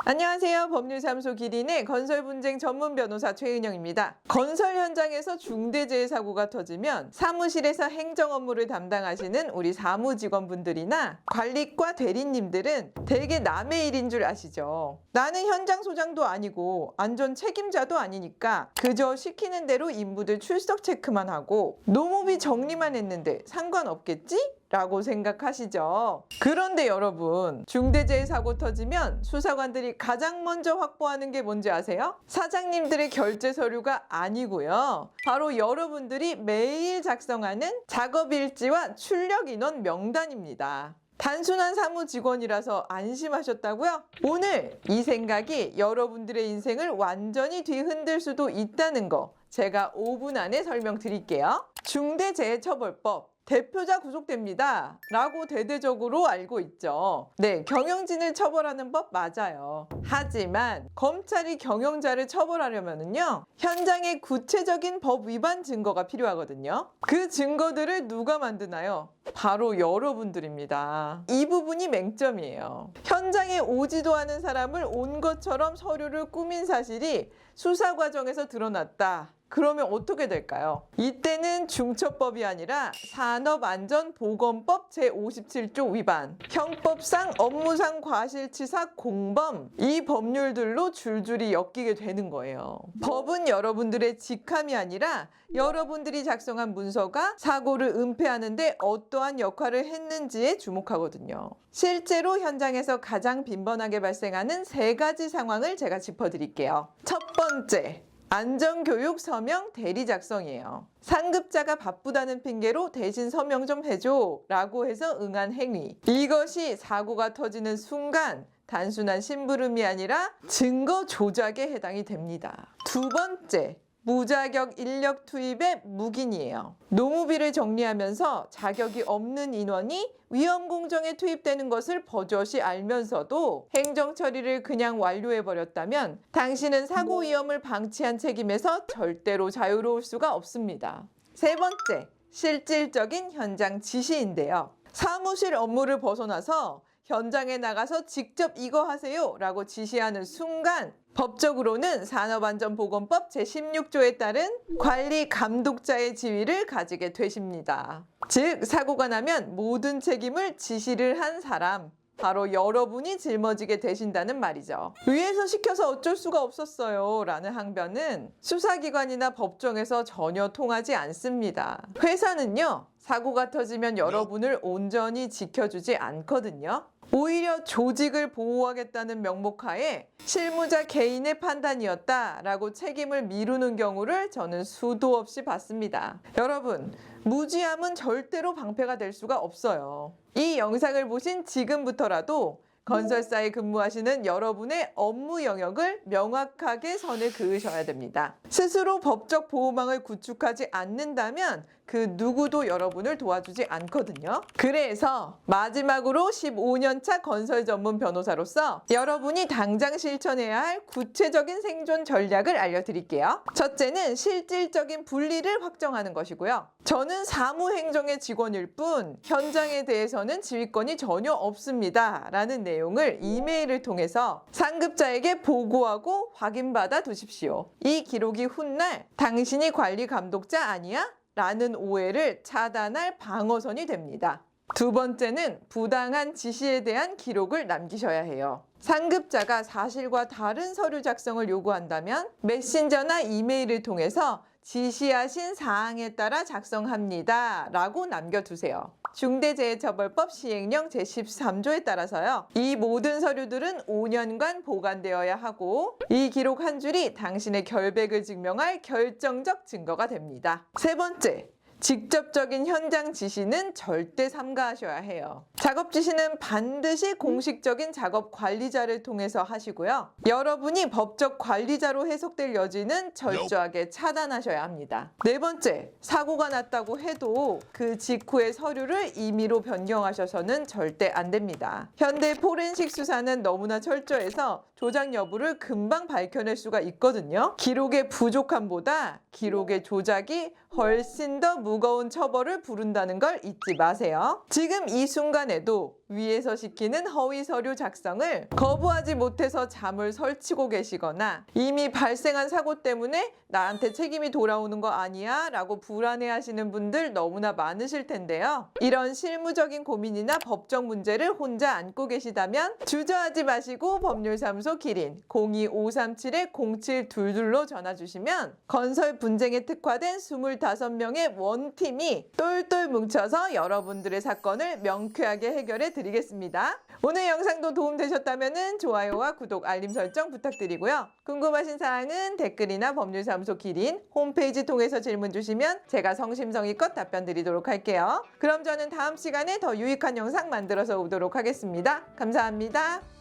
안녕하세요. 법률사무소 기린의 건설분쟁 전문 변호사 최은영입니다. 건설 현장에서 중대재해 사고가 터지면 사무실에서 행정 업무를 담당하시는 우리 사무직원분들이나 관리과 대리님들은 대개 남의 일인 줄 아시죠? 나는 현장 소장도 아니고 안전 책임자도 아니니까 그저 시키는 대로 인부들 출석 체크만 하고 노무비 정리만 했는데 상관없겠지? 라고 생각하시죠. 그런데 여러분, 중대재해 사고 터지면 수사관들이 가장 먼저 확보하는 게 뭔지 아세요? 사장님들의 결제 서류가 아니고요. 바로 여러분들이 매일 작성하는 작업일지와 출력 인원 명단입니다. 단순한 사무직원이라서 안심하셨다고요? 오늘 이 생각이 여러분들의 인생을 완전히 뒤흔들 수도 있다는 거 제가 5분 안에 설명드릴게요. 중대재해처벌법 대표자 구속됩니다 라고 대대적으로 알고 있죠. 네, 경영진을 처벌하는 법 맞아요. 하지만 검찰이 경영자를 처벌하려면요 현장에 구체적인 법 위반 증거가 필요하거든요. 그 증거들을 누가 만드나요? 바로 여러분들입니다. 이 부분이 맹점이에요. 현장에 오지도 않은 사람을 온 것처럼 서류를 꾸민 사실이 수사 과정에서 드러났다. 그러면 어떻게 될까요? 이때는 중처법이 아니라 산업안전보건법 제57조 위반, 형법상 업무상 과실치사 공범, 이 법률들로 줄줄이 엮이게 되는 거예요. 법은 여러분들의 직함이 아니라 여러분들이 작성한 문서가 사고를 은폐하는데 어떠한 역할을 했는지에 주목하거든요. 실제로 현장에서 가장 빈번하게 발생하는 3가지 상황을 제가 짚어드릴게요. 첫 번째, 안전교육 서명 대리 작성이에요. 상급자가 바쁘다는 핑계로 대신 서명 좀 해줘 라고 해서 응한 행위. 이것이 사고가 터지는 순간 단순한 심부름이 아니라 증거 조작에 해당이 됩니다. 두 번째, 무자격 인력 투입의 묵인이에요. 노무비를 정리하면서 자격이 없는 인원이 위험공정에 투입되는 것을 버젓이 알면서도 행정 처리를 그냥 완료해버렸다면 당신은 사고 위험을 방치한 책임에서 절대로 자유로울 수가 없습니다. 세 번째, 실질적인 현장 지시인데요. 사무실 업무를 벗어나서 현장에 나가서 직접 이거 하세요 라고 지시하는 순간 법적으로는 산업안전보건법 제16조에 따른 관리 감독자의 지위를 가지게 되십니다. 즉 사고가 나면 모든 책임을 지시를 한 사람, 바로 여러분이 짊어지게 되신다는 말이죠. 위에서 시켜서 어쩔 수가 없었어요 라는 항변은 수사기관이나 법정에서 전혀 통하지 않습니다. 회사는요 사고가 터지면 여러분을 온전히 지켜주지 않거든요. 오히려 조직을 보호하겠다는 명목하에 실무자 개인의 판단이었다라고 책임을 미루는 경우를 저는 수도 없이 봤습니다. 여러분, 무지함은 절대로 방패가 될 수가 없어요. 이 영상을 보신 지금부터라도 건설사에 근무하시는 여러분의 업무 영역을 명확하게 선을 그으셔야 됩니다. 스스로 법적 보호망을 구축하지 않는다면 그 누구도 여러분을 도와주지 않거든요. 그래서 마지막으로 15년차 건설 전문 변호사로서 여러분이 당장 실천해야 할 구체적인 생존 전략을 알려드릴게요. 첫째는 실질적인 분리를 확정하는 것이고요. 저는 사무행정의 직원일 뿐 현장에 대해서는 지휘권이 전혀 없습니다 라는 내용을 이메일을 통해서 상급자에게 보고하고 확인받아 두십시오. 이 기록이 훗날 당신이 관리 감독자 아니야? 라는 오해를 차단할 방어선이 됩니다. 두 번째는 부당한 지시에 대한 기록을 남기셔야 해요. 상급자가 사실과 다른 서류 작성을 요구한다면 메신저나 이메일을 통해서 지시하신 사항에 따라 작성합니다 라고 남겨두세요. 중대재해처벌법 시행령 제13조에 따라서요. 이 모든 서류들은 5년간 보관되어야 하고 이 기록 한 줄이 당신의 결백을 증명할 결정적 증거가 됩니다. 세 번째, 직접적인 현장 지시는 절대 삼가하셔야 해요. 작업 지시는 반드시 공식적인 작업 관리자를 통해서 하시고요. 여러분이 법적 관리자로 해석될 여지는 철저하게 차단하셔야 합니다. 네 번째, 사고가 났다고 해도 그 직후의 서류를 임의로 변경하셔서는 절대 안 됩니다. 현대 포렌식 수사는 너무나 철저해서 조작 여부를 금방 밝혀낼 수가 있거든요. 기록의 부족함보다 기록의 조작이 훨씬 더 무거운 처벌을 부른다는 걸 잊지 마세요. 지금 이 순간에도 위에서 시키는 허위 서류 작성을 거부하지 못해서 잠을 설치고 계시거나 이미 발생한 사고 때문에 나한테 책임이 돌아오는 거 아니야? 라고 불안해하시는 분들 너무나 많으실 텐데요. 이런 실무적인 고민이나 법적 문제를 혼자 안고 계시다면 주저하지 마시고 법률사무소 기린 02537-0722로 전화 주시면 건설 분쟁에 특화된 25명의 원팀이 똘똘 뭉쳐서 여러분들의 사건을 명쾌하게 해결해 드리겠습니다. 오늘 영상도 도움되셨다면 좋아요와 구독, 알림 설정 부탁드리고요. 궁금하신 사항은 댓글이나 법률사무소 기린 홈페이지 통해서 질문 주시면 제가 성심성의껏 답변 드리도록 할게요. 그럼 저는 다음 시간에 더 유익한 영상 만들어서 오도록 하겠습니다. 감사합니다.